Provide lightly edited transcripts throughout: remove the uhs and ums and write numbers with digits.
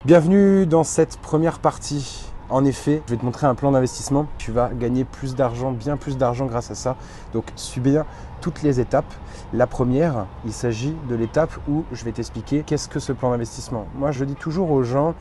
Bienvenue dans cette première partie. En effet, je vais te montrer un plan d'investissement. Tu vas gagner plus d'argent, bien plus d'argent grâce à ça. Donc, suis bien toutes les étapes. La première, il s'agit de l'étape où je vais t'expliquer qu'est-ce que ce plan d'investissement. Moi, je le dis toujours aux gens,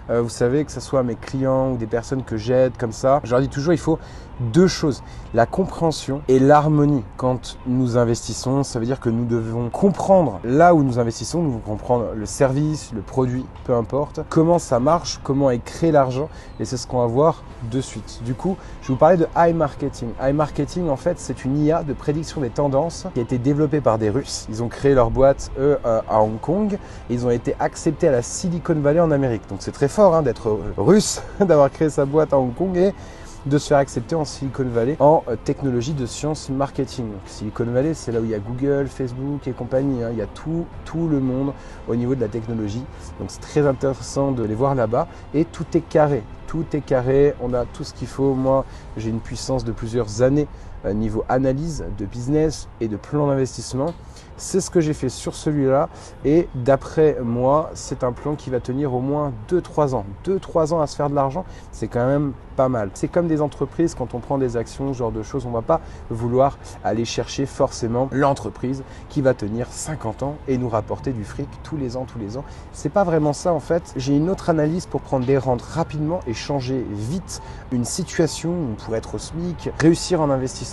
vous savez, que ce soit mes clients ou des personnes que j'aide comme ça, je leur dis toujours il faut deux choses, la compréhension et l'harmonie. Quand nous investissons, ça veut dire que nous devons comprendre là où nous investissons, nous devons comprendre le service, le produit, peu importe, comment ça marche, comment est créé l'argent, et c'est ce qu'on va voir de suite. Du coup, je vais vous parler de iMarketing. iMarketing, en fait, c'est une IA de prédiction des tendances qui a été développée par des Russes. Ils ont créé leur boîte, eux, à Hong Kong, et ils ont été acceptés à la Silicon Valley en Amérique. Donc c'est très fort d'être russe, d'avoir créé sa boîte à Hong Kong et de se faire accepter en Silicon Valley en technologie de science marketing. Donc, Silicon Valley, c'est là où il y a Google, Facebook et compagnie. Il y a tout le monde au niveau de la technologie. Donc c'est très intéressant de les voir là-bas. Et tout est carré. Tout est carré. On a tout ce qu'il faut. Moi, j'ai une puissance de plusieurs années niveau analyse de business et de plan d'investissement. C'est ce que j'ai fait sur celui-là et d'après moi, c'est un plan qui va tenir au moins 2-3 ans. 2-3 ans à se faire de l'argent, c'est quand même pas mal. C'est comme des entreprises, quand on prend des actions, ce genre de choses, on ne va pas vouloir aller chercher forcément l'entreprise qui va tenir 50 ans et nous rapporter du fric tous les ans. C'est pas vraiment ça en fait. J'ai une autre analyse pour prendre des rentes rapidement et changer vite une situation où on pourrait être au SMIC, réussir en investissement.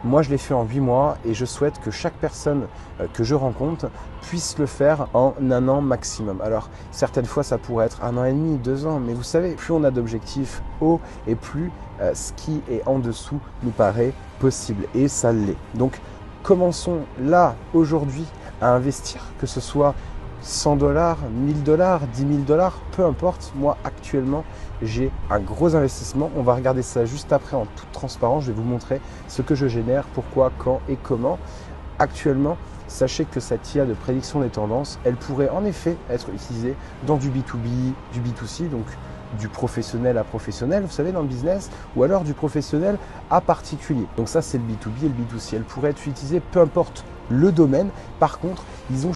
Moi, je l'ai fait en 8 mois et je souhaite que chaque personne que je rencontre puisse le faire en 1 an maximum. Alors, certaines fois, ça pourrait être 1 an et demi, 2 ans, mais vous savez, plus on a d'objectifs hauts et plus ce qui est en dessous nous paraît possible et ça l'est. Donc, commençons là, aujourd'hui, à investir, que ce soit 100 $, 1000 $, 10 000 $, peu importe. Moi, actuellement, j'ai un gros investissement. On va regarder ça juste après en toute transparence. Je vais vous montrer ce que je génère, pourquoi, quand et comment. Actuellement, sachez que cette IA de prédiction des tendances, elle pourrait en effet être utilisée dans du B2B, du B2C, donc du professionnel à professionnel, vous savez, dans le business, ou alors du professionnel à particulier. Donc ça, c'est le B2B et le B2C. Elle pourrait être utilisée peu importe le domaine. Par contre, ils ont